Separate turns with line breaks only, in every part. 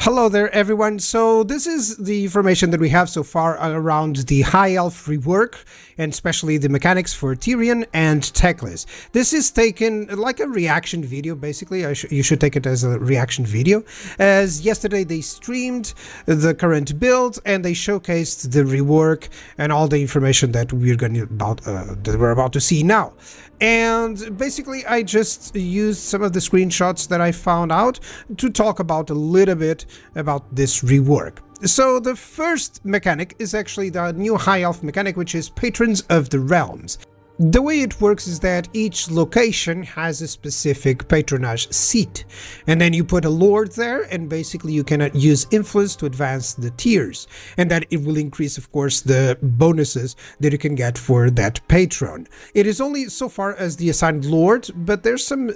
Hello there everyone, so this is the information that we have so far around the High Elf rework and especially the mechanics for Tyrion and Teclis. This is taken like a reaction video basically. You should take it as a reaction video, as yesterday they streamed the current build and they showcased the rework and all the information that we're about to see now. And basically I just used some of the screenshots that I found out to talk about a little bit about this rework. So the first mechanic is actually the new High Elf mechanic, which is Patrons of the Realms. The way it works is that each location has a specific patronage seat, and then you put a lord there, and basically you can use influence to advance the tiers, and that it will increase, of course, the bonuses that you can get for that patron. It is only so far as the assigned lord, but there's some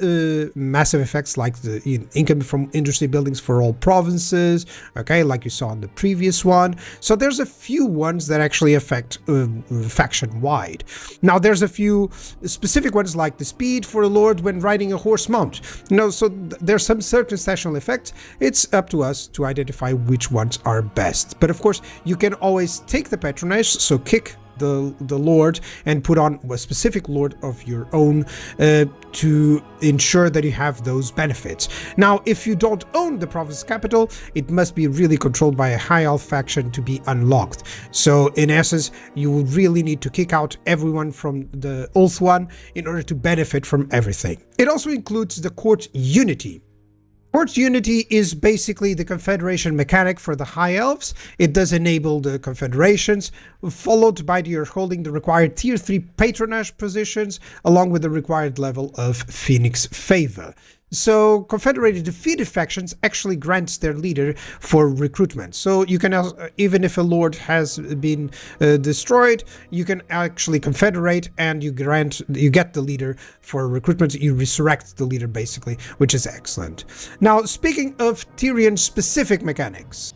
massive effects like the income from industry buildings for all provinces, okay, like you saw in the previous one. So there's a few ones that actually affect faction-wide. Now there's a few specific ones like the speed for a lord when riding a horse mount. So there's some circumstantial effects. It's up to us to identify which ones are best. But of course, you can always take the patronage, so kick the lord and put on a specific lord of your own to ensure that you have those benefits. Now, if you don't own the province capital, it must be really controlled by a high elf faction to be unlocked. So in essence, you will really need to kick out everyone from the Ulth one in order to benefit from everything. It also includes the court unity. Court Unity is basically the confederation mechanic for the High Elves. It does enable the confederations, followed by your holding the required tier 3 patronage positions, along with the required level of Phoenix favor. So confederated defeated factions actually grants their leader for recruitment. So you can, even if a lord has been destroyed, you can actually confederate and you get the leader for recruitment. You resurrect the leader basically, which is excellent. Now, speaking of Tyrion specific mechanics,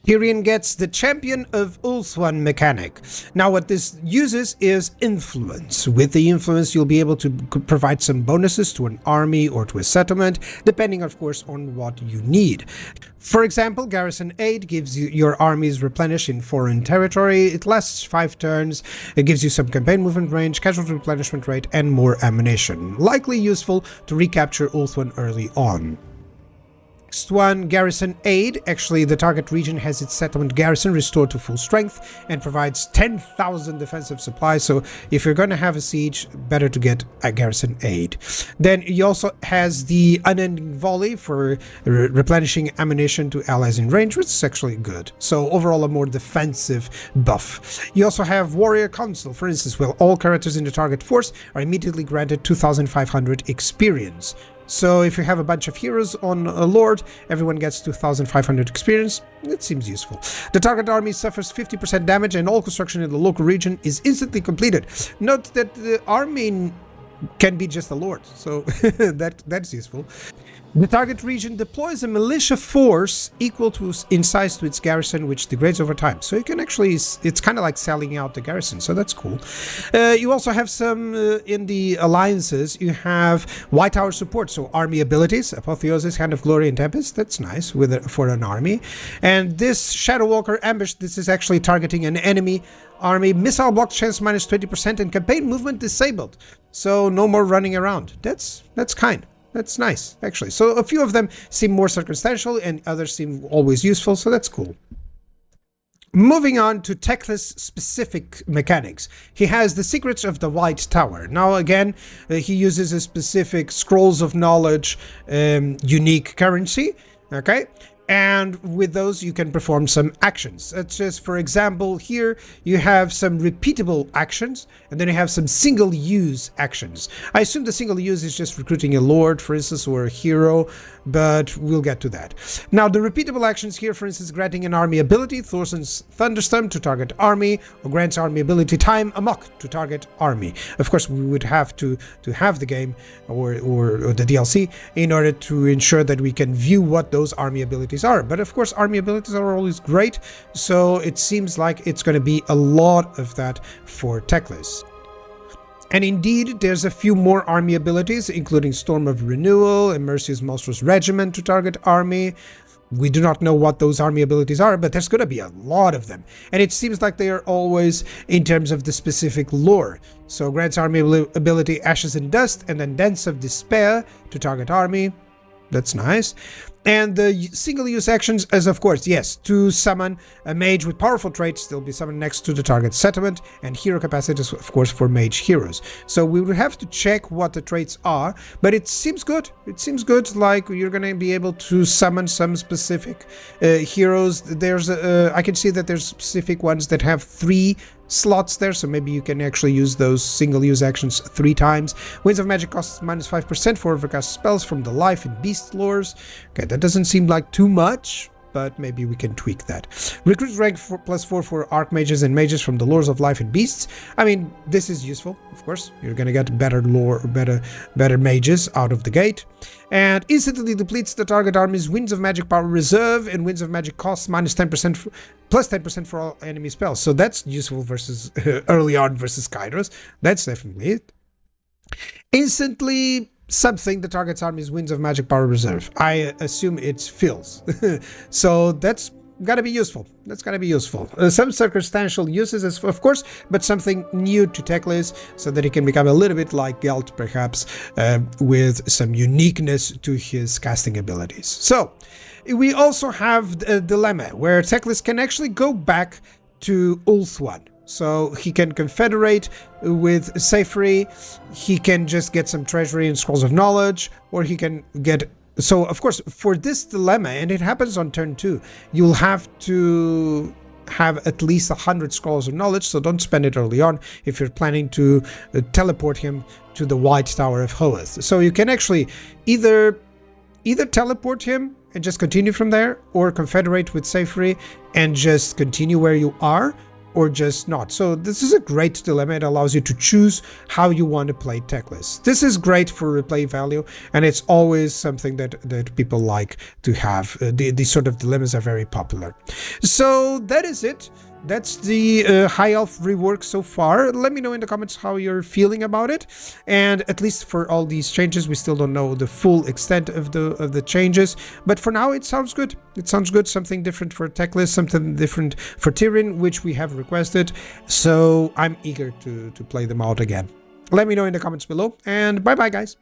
Tyrion gets the Champion of Ulthuan mechanic. Now what this uses is influence. With the influence you'll be able to provide some bonuses to an army or to a settlement, depending of course on what you need. For example, Garrison Aid gives you your armies replenish in foreign territory. It lasts 5 turns. It gives you some campaign movement range, casualty replenishment rate, and more ammunition. Likely useful to recapture Ulthuan early on. Next one, Garrison Aid. Actually, the target region has its settlement garrison restored to full strength and provides 10,000 defensive supplies. So if you're going to have a siege, better to get a Garrison Aid. Then he also has the Unending Volley for replenishing ammunition to allies in range, which is actually good. So overall, a more defensive buff. You also have Warrior Council, for instance, where all characters in the target force are immediately granted 2,500 experience. So if you have a bunch of heroes on a lord, everyone gets 2,500 experience. It seems useful. The target army suffers 50% damage and all construction in the local region is instantly completed. Note that the army can be just a lord, so that's useful. The target region deploys a militia force equal to in size to its garrison, which degrades over time. So you can actually, it's kind of like selling out the garrison, so that's cool. You also have some in the alliances. You have White Tower support, so army abilities, Apotheosis, Hand of Glory, and Tempest. That's nice for an army. And this Shadow Walker Ambush, this is actually targeting an enemy army. Missile block chance minus 20% and campaign movement disabled. So no more running around. That's kind. That's nice, actually. So a few of them seem more circumstantial and others seem always useful, so that's cool. Moving on to Teclis specific mechanics. He has the Secrets of the White Tower. Now again, he uses a specific Scrolls of Knowledge unique currency, okay? And with those you can perform some actions, such as, for example, here you have some repeatable actions and then you have some single-use actions. I assume the single-use is just recruiting a lord, for instance, or a hero, but we'll get to that. Now, the repeatable actions here, for instance, granting an army ability, Thorson's Thunderstorm to target army, or grants army ability Time Amok to target army. Of course, we would have to have the game or the DLC in order to ensure that we can view what those army abilities are. But of course, army abilities are always great, so it seems like it's going to be a lot of that for Teclis. And indeed, there's a few more army abilities, including Storm of Renewal and Mercy's Monstrous Regiment to target army. We do not know what those army abilities are, but there's going to be a lot of them. And it seems like they are always in terms of the specific lore. So grants army ability Ashes and Dust, and then Dance of Despair to target army. That's nice. And the single-use actions is, of course, yes, to summon a mage with powerful traits. They'll be summoned next to the target settlement, and hero capacities, of course, for mage heroes. So we would have to check what the traits are, but it seems good. It seems good, like you're going to be able to summon some specific heroes. There's I can see that there's specific ones that have 3 slots there, so maybe you can actually use those single-use actions 3 times. Winds of Magic costs -5% for overcast spells from the Life and Beast lores. Okay, that doesn't seem like too much, but maybe we can tweak that. Recruit rank +4 for Archmages and Mages from the lores of Life and Beasts. I mean, this is useful, of course. You're gonna get better lore, better mages out of the gate. And instantly depletes the target army's Winds of Magic power reserve, and Winds of Magic costs -10%, +10% for all enemy spells. So that's useful versus early on versus Kairos. That's definitely it. Instantly something the target's army's Winds of Magic power reserve. I assume it's fills. So that's gotta be useful. That's gotta be useful. Some circumstantial uses, of course, but something new to Teclis, so that he can become a little bit like Gelt, perhaps, with some uniqueness to his casting abilities. So we also have a dilemma where Teclis can actually go back to Ulthuan. So he can confederate with Seyfried, he can just get some treasury and scrolls of knowledge, or he can get... So, of course, for this dilemma, and it happens on turn 2, you'll have to have at least 100 scrolls of knowledge, so don't spend it early on if you're planning to teleport him to the White Tower of Hoeth. So you can actually either teleport him and just continue from there, or confederate with Seyfried and just continue where you are, or just not. So this is a great dilemma. It allows you to choose how you want to play Teclis. This is great for replay value, and it's always something that people like to have. These sort of dilemmas are very popular. So that is it. That's the High Elf rework so far. Let me know in the comments how you're feeling about it. And at least for all these changes, we still don't know the full extent of the changes. But for now, it sounds good. It sounds good. Something different for Teclis, something different for Tyrion, which we have requested. So I'm eager to play them out again. Let me know in the comments below. And bye-bye, guys.